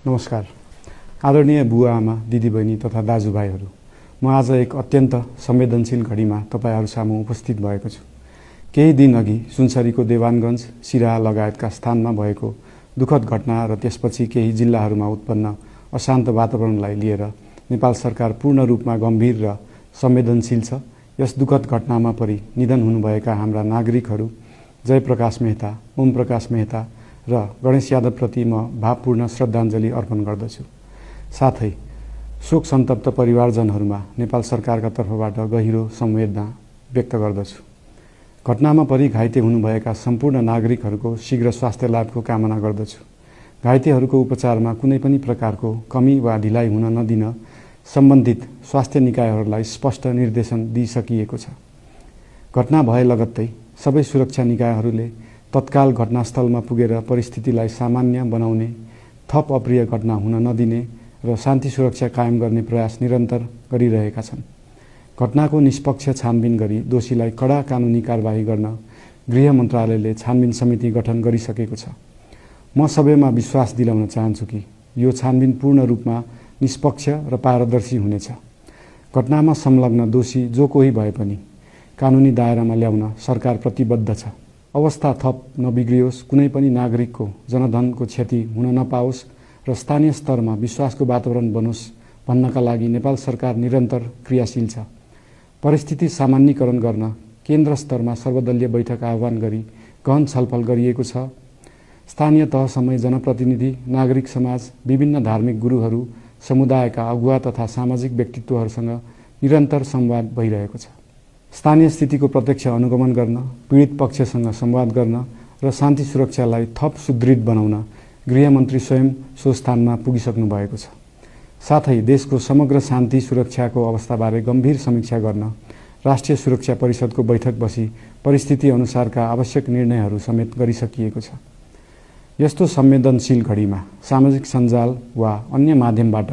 नमस्कार। आदरणीय बुवा आमा, दिदीबहिनी तथा दाजुभाइहरू, म आज एक अत्यन्त संवेदनशील घडीमा तपाईहरू सामु उपस्थित भएको छु। केही दिन अघि सुनसरीको देवानगञ्ज, सिराहा लगायतका स्थानमा भएको दुःखद घटना र त्यसपछि केही जिल्लाहरूमा उत्पन्न अशान्त वातावरणलाई लिएर नेपाल सरकार पूर्ण रूपमा गम्भीर र संवेदनशील छ। यस दुःखद घटनामा परि निधन हुनुभएका हाम्रा नागरिकहरू जयप्रकाश मेहता, ओम प्रकाश मेहता र गणेश यादवप्रति म भावपूर्ण श्रद्धाञ्जली अर्पण गर्दछु। साथै शोक सन्तप्त परिवारजनहरूमा नेपाल सरकारका तर्फबाट गहिरो संवेदना व्यक्त गर्दछु। घटनामा परि घाइते हुनुभएका सम्पूर्ण नागरिकहरूको शीघ्र स्वास्थ्य लाभको कामना गर्दछु। घाइतेहरूको उपचारमा कुनै पनि प्रकारको कमी वा ढिलाइ हुन नदिन सम्बन्धित स्वास्थ्य निकायहरूलाई स्पष्ट निर्देशन दिइसकिएको छ। घटना भए लगत्तै सबै सुरक्षा निकायहरूले तत्काल घटनास्थलमा पुगेर परिस्थितिलाई सामान्य बनाउने, थप अप्रिय घटना हुन नदिने र शान्ति सुरक्षा कायम गर्ने प्रयास निरन्तर गरिरहेका छन्। घटनाको निष्पक्ष छानबिन गरी दोषीलाई कडा कानुनी कारबाही गर्न गृह मन्त्रालयले छानबिन समिति गठन गरिसकेको छ। म सबैमा विश्वास दिलाउन चाहन्छु कि यो छानबिन पूर्ण रूपमा निष्पक्ष र पारदर्शी हुनेछ। घटनामा संलग्न दोषी जो कोही भए पनि कानुनी दायरामा ल्याउन सरकार प्रतिबद्ध छ। अवस्था थप नबिग्रियोस्, कुनै पनि नागरिकको जनधनको क्षति हुन नपाओस् र स्थानीय स्तरमा विश्वासको वातावरण बनोस् भन्नका लागि नेपाल सरकार निरन्तर क्रियाशील छ। परिस्थिति सामान्यीकरण गर्न केन्द्र स्तरमा सर्वदलीय बैठक आह्वान गरी गहन छलफल गरिएको छ। स्थानीय तहसम्मै जनप्रतिनिधि, नागरिक समाज, विभिन्न धार्मिक गुरुहरू, समुदायका अगुवा तथा सामाजिक व्यक्तित्वहरूसँग निरन्तर संवाद भइरहेको छ। स्थानीय स्थितिको प्रत्यक्ष अनुगमन गर्न, पीडित पक्षसँग संवाद गर्न र शान्ति सुरक्षालाई थप सुदृढ बनाउन गृहमन्त्री स्वयं सो स्थानमा पुगिसक्नु भएको छ। साथै देशको समग्र शान्ति सुरक्षाको अवस्थाबारे गम्भीर समीक्षा गर्न राष्ट्रिय सुरक्षा परिषदको बैठक बसी परिस्थिति अनुसारका आवश्यक निर्णयहरू समेत गरिसकिएको छ। यस्तो संवेदनशील घडीमा सामाजिक सञ्जाल वा अन्य माध्यमबाट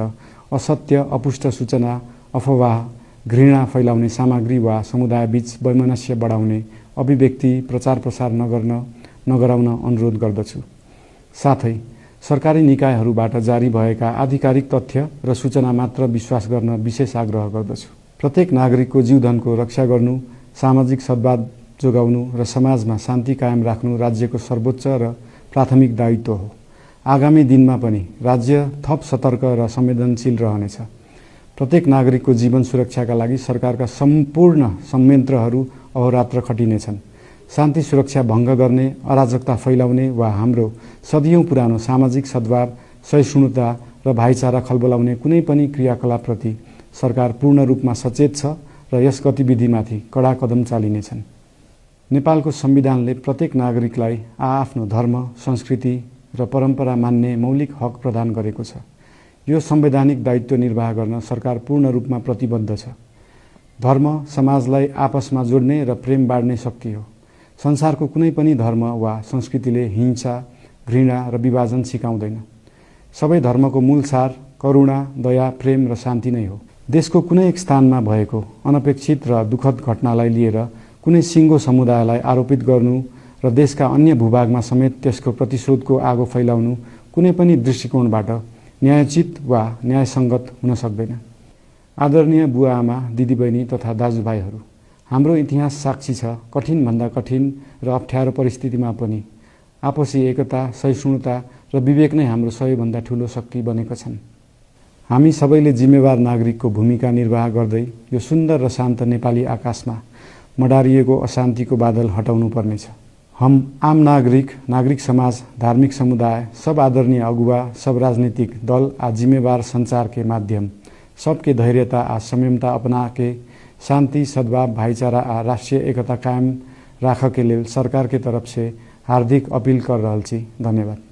असत्य, अपुष्ट सूचना, अफवाह, घृणा फैलाउने सामग्री वा समुदायबीच वैमनस्य बढाउने अभिव्यक्ति प्रचार प्रसार नगराउन अनुरोध गर्दछु। साथै सरकारी निकायहरूबाट जारी भएका आधिकारिक तथ्य र सूचना मात्र विश्वास गर्न विशेष आग्रह गर्दछु। प्रत्येक नागरिकको जीवधनको रक्षा गर्नु, सामाजिक सद्भाव जोगाउनु र समाजमा शान्ति कायम राख्नु राज्यको सर्वोच्च र प्राथमिक दायित्व हो। आगामी दिनमा पनि राज्य थप सतर्क र संवेदनशील रहनेछ। प्रत्येक नागरिकको जीवन सुरक्षाका लागि सरकारका सम्पूर्ण संयन्त्रहरू अहोरात्र खटिनेछन्। शान्ति सुरक्षा भङ्ग गर्ने, अराजकता फैलाउने वा हाम्रो सदियौं पुरानो सामाजिक सद्भाव, सहिष्णुता र भाइचारा खलबलाउने कुनै पनि क्रियाकलापप्रति सरकार पूर्ण रूपमा सचेत छ र यस गतिविधिमाथि कडा कदम चालिनेछन्। नेपालको संविधानले प्रत्येक नागरिकलाई आआफ्नो धर्म, संस्कृति र परम्परा मान्ने मौलिक हक प्रदान गरेको छ। यो संवैधानिक दायित्व निर्वाह गर्न सरकार पूर्ण रूपमा प्रतिबद्ध छ। धर्म समाजलाई आपसमा जोड्ने र प्रेम बाँड्ने शक्ति हो। संसारको कुनै पनि धर्म वा संस्कृतिले हिंसा, घृणा र विभाजन सिकाउँदैन। सबै धर्मको मूल सार करुणा, दया, प्रेम र शान्ति नै हो। देशको कुनै एक स्थानमा भएको अनपेक्षित र दुःखद घटनालाई लिएर कुनै सिङ्गो समुदायलाई आरोपित गर्नु र देशका अन्य भूभागमा समेत त्यसको प्रतिशोधको आगो फैलाउनु कुनै पनि दृष्टिकोणबाट न्यायोचित वा न्यायसङ्गत हुन सक्दैन। आदरणीय बुवा आमा, दिदीबहिनी तथा दाजुभाइहरू, हाम्रो इतिहास साक्षी छ कठिनभन्दा कठिन र अप्ठ्यारो परिस्थितिमा पनि आपसी एकता, सहिष्णुता र विवेक नै हाम्रो सबैभन्दा ठूलो शक्ति बनेका छन्। हामी सबैले जिम्मेवार नागरिकको भूमिका निर्वाह गर्दै यो सुन्दर र शान्त नेपाली आकाशमा मडारिएको अशान्तिको बादल हटाउनु पर्नेछ। हम आम नागरिक समाज, धार्मिक समुदाय, सब आदरणीय अगुवा, सब राजनीतिक दल आ जिम्मेवार संचार के माध्यम सबके धैर्यता आ संयमता अपना के शांति, सद्भाव, भाईचारा आ राष्ट्रीय एकता कायम राख के लेल सरकार के तरफ से हार्दिक अपील कर रहल छी। धन्यवाद।